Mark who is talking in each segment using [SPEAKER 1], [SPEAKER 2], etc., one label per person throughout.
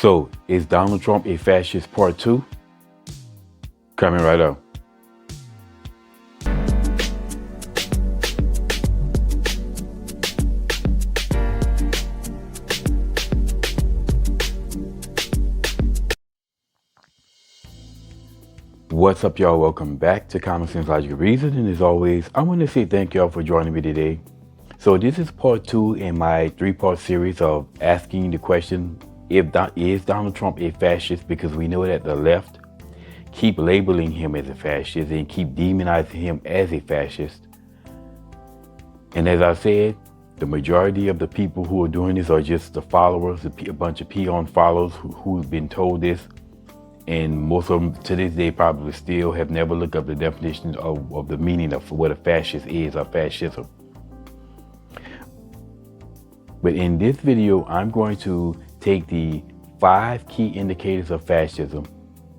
[SPEAKER 1] So, is Donald Trump a fascist part 2? Coming right up. What's up, y'all? Welcome back to Common Sense Logical Reason. And as always, I want to say thank y'all for joining me today. So this is part 2 in my 3-part series of asking the question, is Donald Trump a fascist? Because we know that the left keep labeling him as a fascist and keep demonizing him as a fascist. And as I said, the majority of the people who are doing this are just the followers, a bunch of peon followers who've been told this. And most of them to this day probably still have never looked up the definition of the meaning of what a fascist is or fascism. But in this video, I'm going to take the 5 key indicators of fascism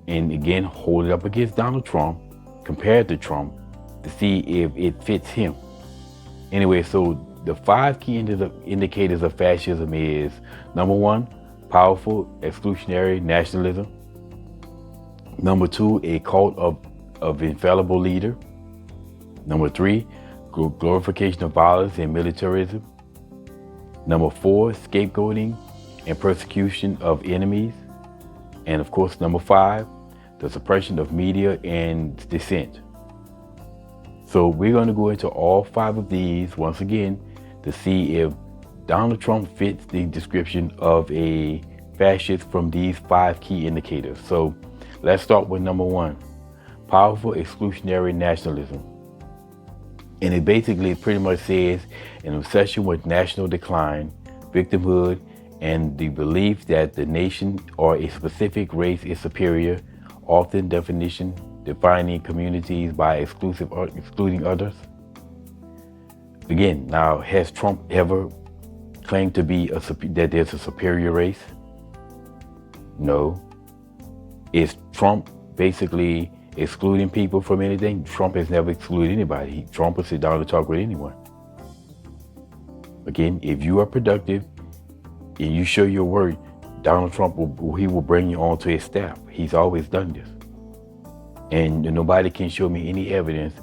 [SPEAKER 1] and again hold it up against Donald Trump, compare it to Trump to see if it fits him. Anyway, so the 5 key indicators of fascism is: number 1, powerful exclusionary nationalism. Number 2, a cult of infallible leader. Number 3, glorification of violence and militarism. Number 4, scapegoating and persecution of enemies. And of course, number 5, the suppression of media and dissent. So we're going to go into all 5 of these once again to see if Donald Trump fits the description of a fascist from these 5 key indicators. So let's start with number 1, powerful exclusionary nationalism. And it basically pretty much says an obsession with national decline, victimhood, and the belief that the nation or a specific race is superior, often defining communities by excluding others. Again, now, has Trump ever claimed to be that there's a superior race? No. Is Trump basically excluding people from anything? Trump has never excluded anybody. Trump will sit down and talk with anyone. Again, if you are productive and you show your worth, Donald Trump will bring you onto his staff. He's always done this. And nobody can show me any evidence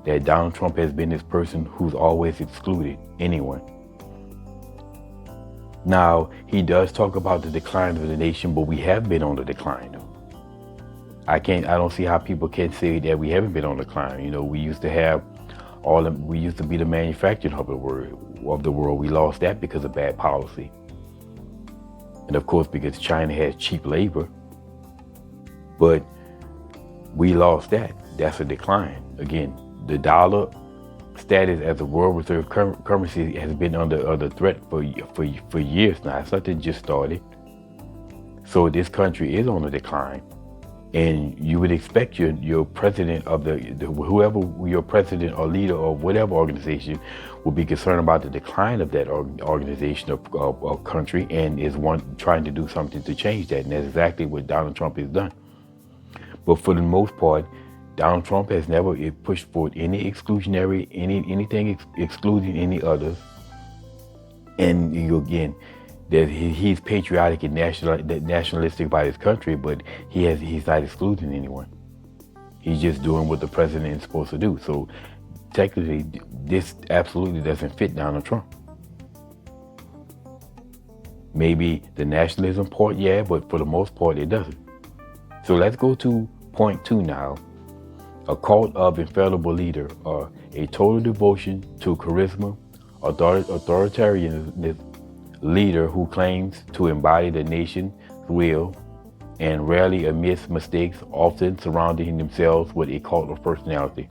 [SPEAKER 1] that Donald Trump has been this person who's always excluded anyone. Now, he does talk about the decline of the nation, but we have been on the decline though. I don't see how people can say that we haven't been on the decline. You know, we used to be the manufacturing hub of the world. We lost that because of bad policy. And of course, because China has cheap labor. But we lost that. That's a decline. Again, the dollar status as a world reserve currency has been under threat for years now. It's nothing just started. So this country is on a decline. And you would expect your president of whoever your president or leader of whatever organization will be concerned about the decline of that organization or country and is trying to do something to change that. And that's exactly what Donald Trump has done. But for the most part, Donald Trump has never pushed forward any exclusionary, anything excluding any others. And again, that he's patriotic and nationalistic about his country, but he's not excluding anyone. He's just doing what the president is supposed to do. So technically, this absolutely doesn't fit Donald Trump. Maybe the nationalism part, yeah, but for the most part, it doesn't. So let's go to point 2 now. A cult of infallible leader, or a total devotion to charisma, authoritarian leader who claims to embody the nation's will and rarely admits mistakes, often surrounding themselves with a cult of personality.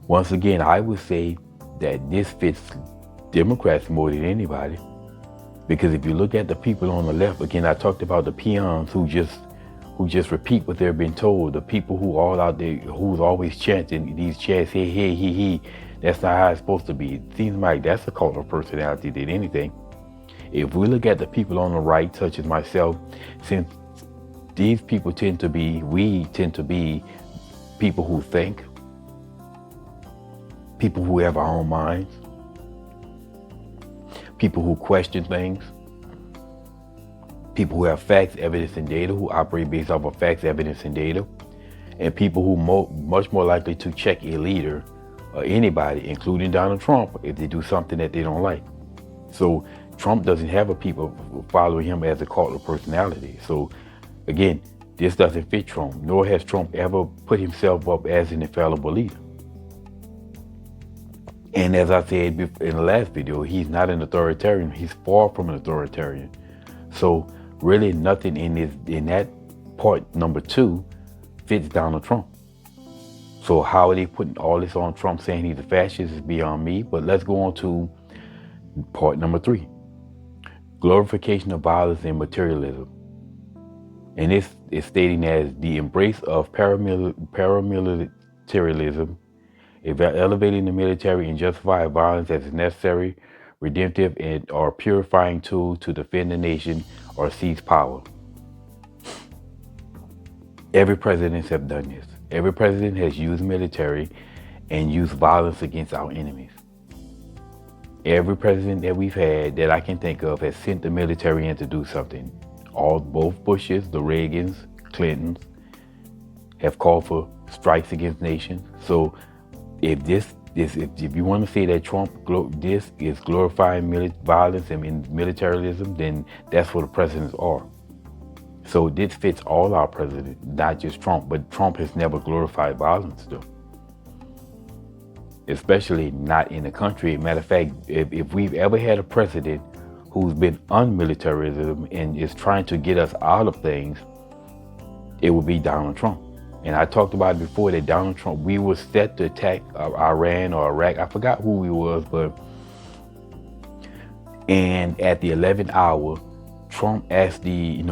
[SPEAKER 1] Once again, I would say that this fits Democrats more than anybody, because if you look at the people on the left, again, I talked about the peons who just repeat what they're being told, the people who all out there, who's always chanting these chants, hey, hey, he. That's not how it's supposed to be. It seems like that's a cult of personality than anything. If we look at the people on the right, such as myself, since these people we tend to be people who think, people who have our own minds, people who question things, people who have facts, evidence, and data, who operate based off of facts, evidence, and data, and people who much more likely to check a leader or anybody, including Donald Trump, if they do something that they don't like. So Trump doesn't have a people following him as a cult of personality. So again, this doesn't fit Trump, nor has Trump ever put himself up as an infallible leader. And as I said in the last video, he's not an authoritarian. He's far from an authoritarian. So really nothing in that part number 2 fits Donald Trump. So how are they putting all this on Trump, saying he's a fascist, is beyond me. But let's go on to part number 3. Glorification of violence and materialism. And this is stating as the embrace of paramilitarism, elevating the military and justifying violence as a necessary, redemptive, or purifying tool to defend the nation or seize power. Every president has done this. Every president has used military and used violence against our enemies. Every president that we've had that I can think of has sent the military in to do something. Both Bushes, the Reagans, Clintons have called for strikes against nations. So if you want to say that this is glorifying violence and militarism, then that's what the presidents are. So this fits all our presidents, not just Trump, but Trump has never glorified violence though. Especially not in the country. Matter of fact, if we've ever had a president who's been unmilitarism and is trying to get us out of things, it would be Donald Trump. And I talked about it before that Donald Trump, we were set to attack Iran or Iraq. I forgot who we was, and at the 11th hour, Trump asked the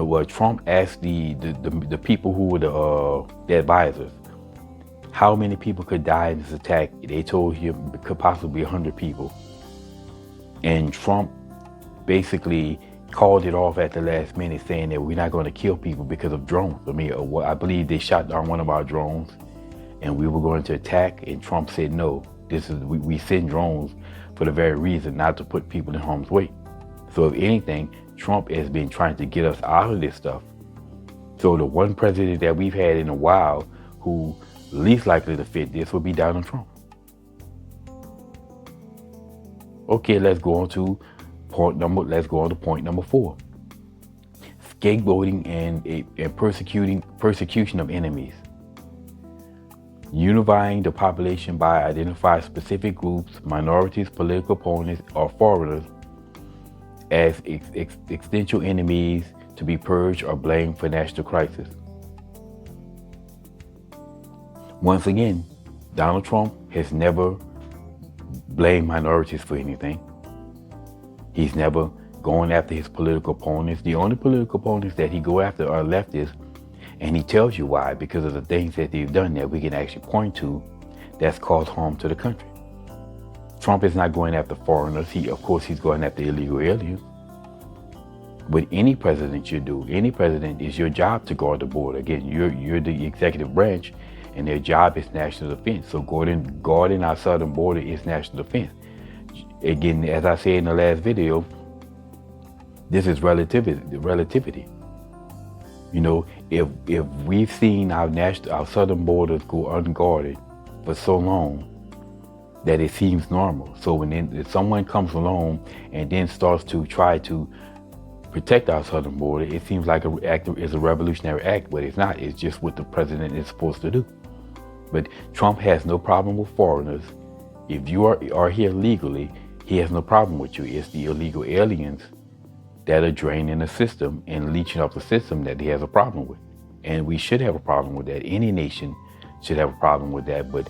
[SPEAKER 1] people who were the advisors, how many people could die in this attack. They told him it could possibly be 100 people. And Trump basically called it off at the last minute, saying that we're not going to kill people because of drones. I believe they shot down one of our drones and we were going to attack, and Trump said, no, we send drones for the very reason not to put people in harm's way. So if anything, Trump has been trying to get us out of this stuff. So the one president that we've had in a while who least likely to fit this would be Donald Trump. Okay, let's go on to point number 4. Scapegoating and persecution of enemies. Unifying the population by identifying specific groups, minorities, political opponents, or foreigners as existential enemies to be purged or blamed for national crisis. Once again, Donald Trump has never blamed minorities for anything. He's never gone after his political opponents. The only political opponents that he go after are leftists, and he tells you why, because of the things that they've done that we can actually point to that's caused harm to the country. Trump is not going after foreigners. Of course, he's going after illegal aliens. But any president should do. Any president, is your job to guard the border. Again, you're the executive branch, and their job is national defense. So guarding our southern border is national defense. Again, as I said in the last video, this is relativity. You know, if we've seen our southern borders go unguarded for so long that it seems normal. So if someone comes along and then starts to try to protect our southern border, it seems like it's a revolutionary act, but it's not. It's just what the president is supposed to do. But Trump has no problem with foreigners. If you are here legally, he has no problem with you. It's the illegal aliens that are draining the system and leeching off the system that he has a problem with. And we should have a problem with that. Any nation should have a problem with that. But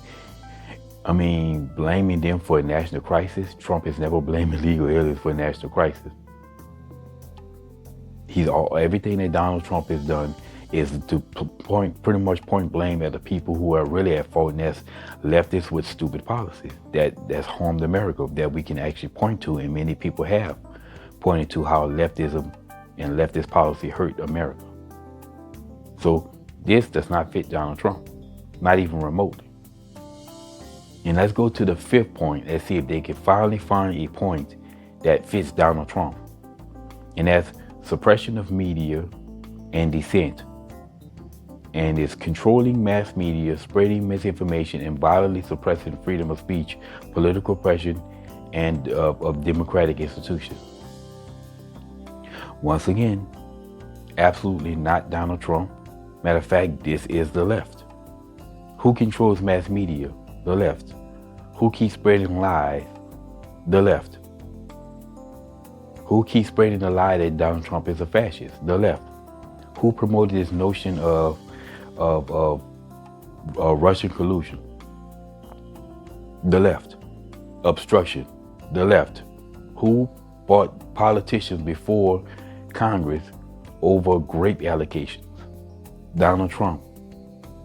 [SPEAKER 1] I mean, blaming them for a national crisis, Trump has never blamed illegal aliens for a national crisis. Everything that Donald Trump has done is to pretty much point blame at the people who are really at fault, and that's leftists with stupid policies that's harmed America, that we can actually point to, and many people have pointed to how leftism and leftist policy hurt America. So this does not fit Donald Trump, not even remotely. And let's go to the 5th point. Let's see if they can finally find a point that fits Donald Trump. And that's suppression of media and dissent, and is controlling mass media, spreading misinformation, and violently suppressing freedom of speech, political oppression, and of democratic institutions. Once again, absolutely not Donald Trump. Matter of fact, this is the left. Who controls mass media? The left. Who keeps spreading lies? The left. Who keeps spreading the lie that Donald Trump is a fascist? The left. Who promoted this notion of Russian collusion? The left. Obstruction? The left. Who bought politicians before Congress over grape allocations? Donald Trump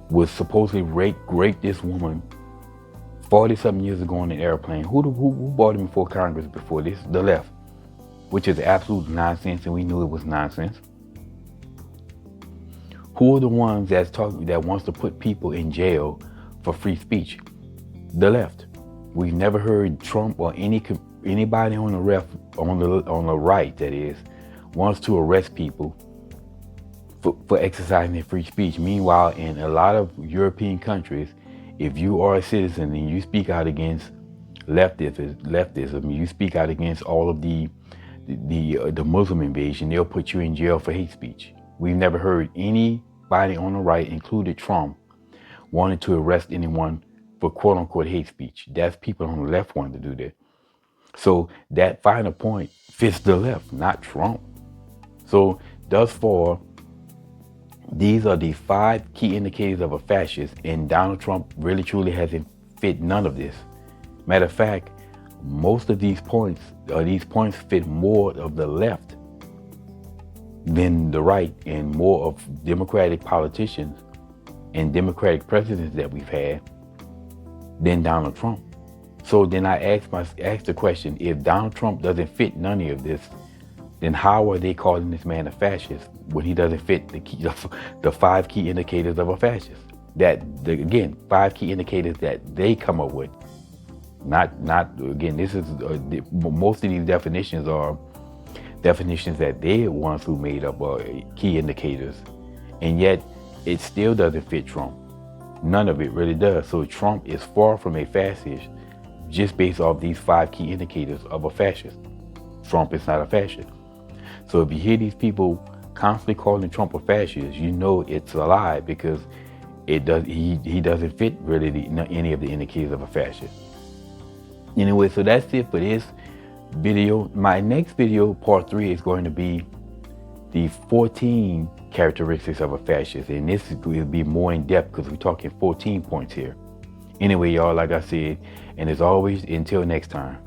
[SPEAKER 1] was supposedly raped this woman 40-something years ago on an airplane. Who bought him before Congress before this? The left, which is absolute nonsense, and we knew it was nonsense. Who are the ones that wants to put people in jail for free speech? The left. We've never heard Trump or anybody on the right, that is, wants to arrest people for exercising their free speech. Meanwhile, in a lot of European countries, if you are a citizen and you speak out against leftism, you speak out against all of the Muslim invasion, they'll put you in jail for hate speech. We've never heard anybody on the right, including Trump, wanted to arrest anyone for quote unquote hate speech. That's people on the left wanting to do that. So that final point fits the left, not Trump. So thus far, these are the 5 key indicators of a fascist, and Donald Trump really truly hasn't fit none of this. Matter of fact, most of these points fit more of the left than the right, and more of Democratic politicians and Democratic presidents that we've had than Donald Trump. So then I asked the question, if Donald Trump doesn't fit none of this, then how are they calling this man a fascist when he doesn't fit the 5 key indicators of a fascist? Again, 5 key indicators that they come up with. Not again, this is most of these definitions are definitions that they're the ones who made up key indicators, and yet it still doesn't fit Trump. None of it really does. So Trump is far from a fascist just based off these 5 key indicators of a fascist. Trump is not a fascist. So if you hear these people constantly calling Trump a fascist, you know it's a lie, because he doesn't fit really any of the indicators of a fascist. Anyway, so that's it for this video. My next video, part 3, is going to be the 14 characteristics of a fascist, and this will be more in depth because we're talking 14 points here. Anyway, y'all, like I said, and as always, until next time.